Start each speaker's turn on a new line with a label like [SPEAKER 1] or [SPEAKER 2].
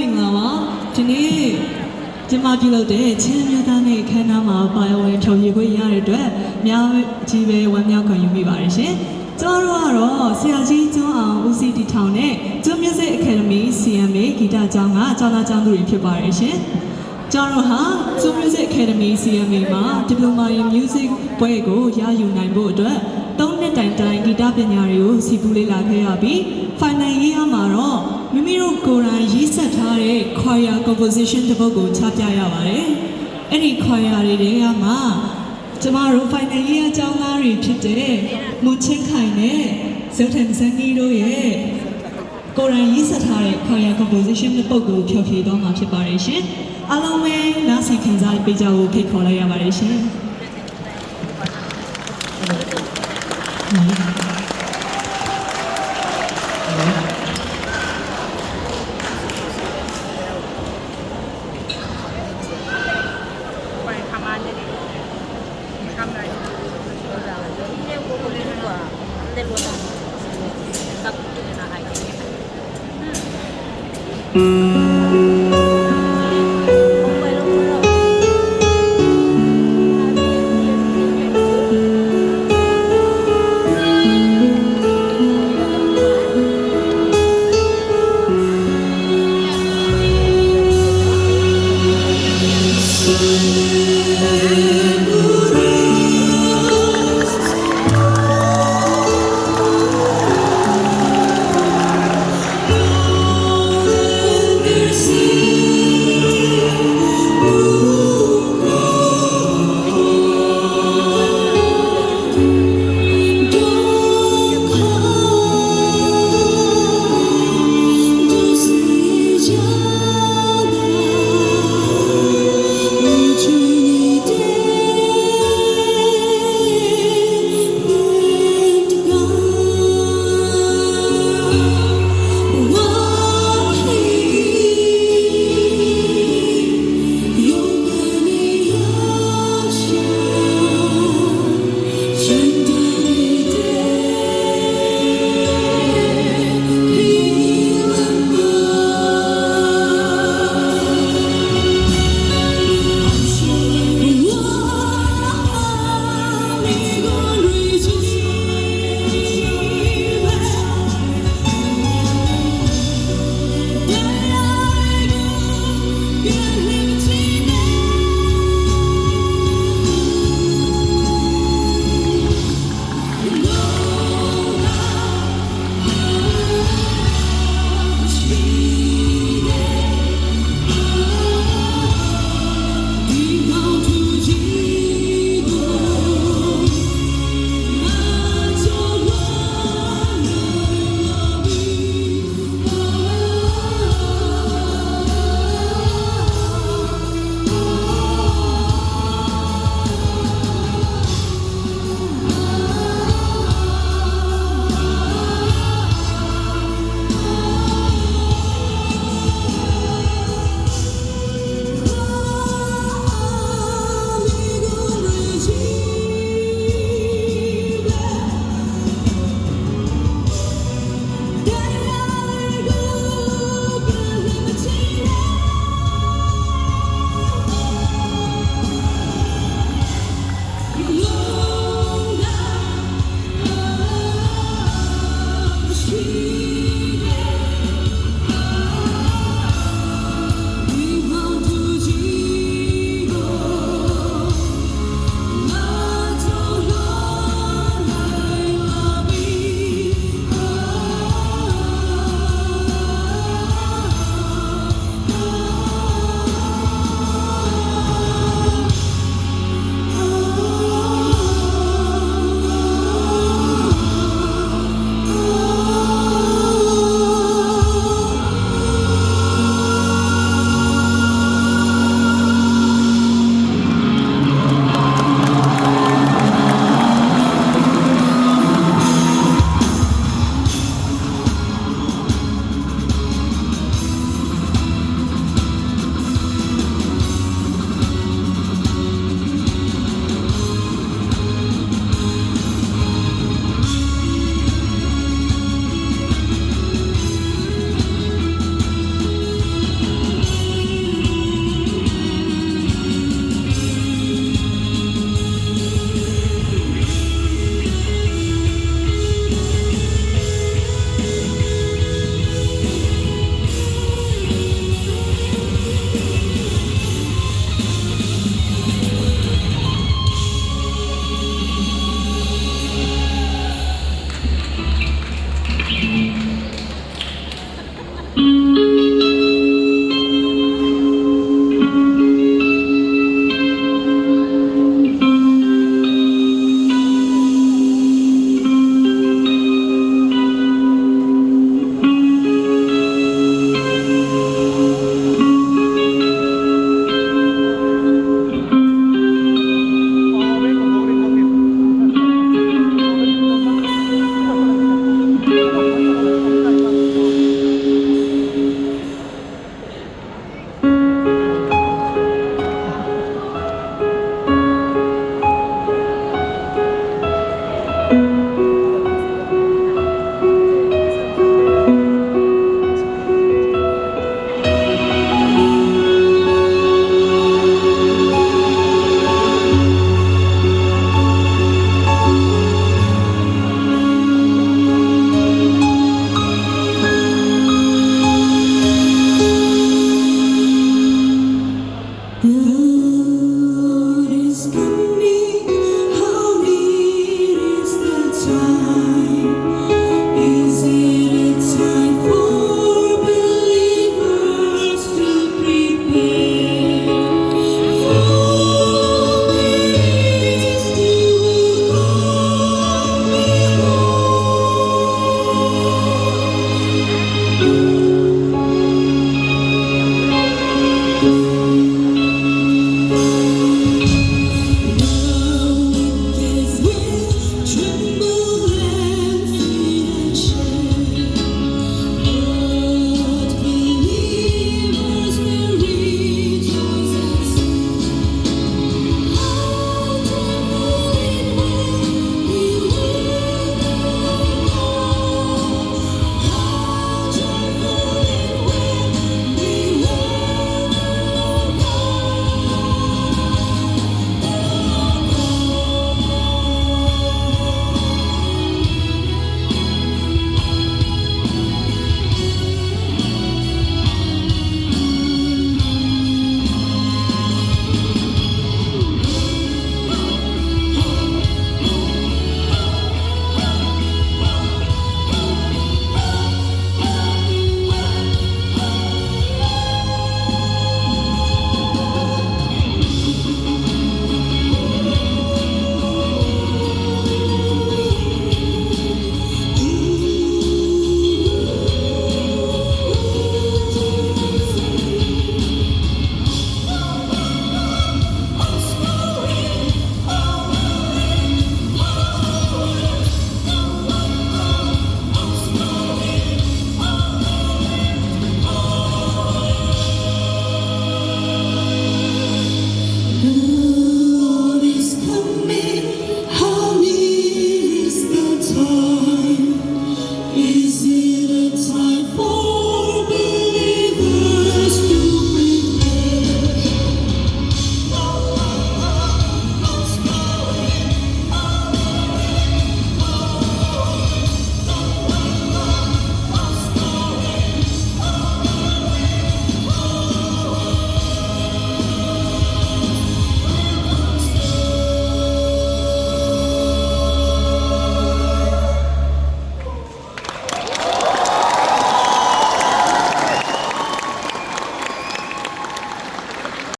[SPEAKER 1] မင်္ဂလာပါဒီနေ့ကျမပြုလုပ်တဲ့ချင်းမျိုးသားနဲ့ခန်းနာမှာပါဝင်ဖြော်ပြခွင့်ရတဲ့အတွက်အများကြီးပဲဝမ်းမြောက်ခံယူမိပါတယ်ရှင်ကျမတို့ကတော့ဆရာကြီးကျွန်းအောင်ဦးစီးတည်ထောင်တဲ့ကျွန်း Music Academy CMA ဂီတကျောင်းကကျောင်းသားကျောင်းသူတွေဖြစ်ပါတယ်ရှင်ကျမတို့ဟာကျွန်း Music Academy CMA မှာ Diploma in Music ပွဲကိုရယူနိုင်ဖို့အတွက်3နှစ်တိုင်ဂီတပညာတွေကိုစီပူလေ့လာခဲ့ရပြီး Final Year မှာတော့မိမိတို့ကိုယ်တိုင်ရေးဆက်ထားတဲ့ choir composition တစ်ပုဒ်ကိုချပြရပါတယ်။အဲ့ဒီ choir တွေကမှကျမတို့ Final Year ကျောင်းသားတွေဖြစ်တဲ့မွန်ချင်းခိုင်နဲ့ဇော်ထန်စန်းကြီးတို့ရဲ့ကိုယ်တိုင်ရေးဆက်ထားတဲ့ choir composition တစ်ပုဒ်ကိုဖျော်ဖြေသွားမှာဖြစ်ပါတယ်ရှင်။အားလုံးပဲနားဆင်ခံစားပေးကြဖို့ဖိတ်ခေါ်လိုက်ရပါတယ်ရှင်။
[SPEAKER 2] Mm-hmm.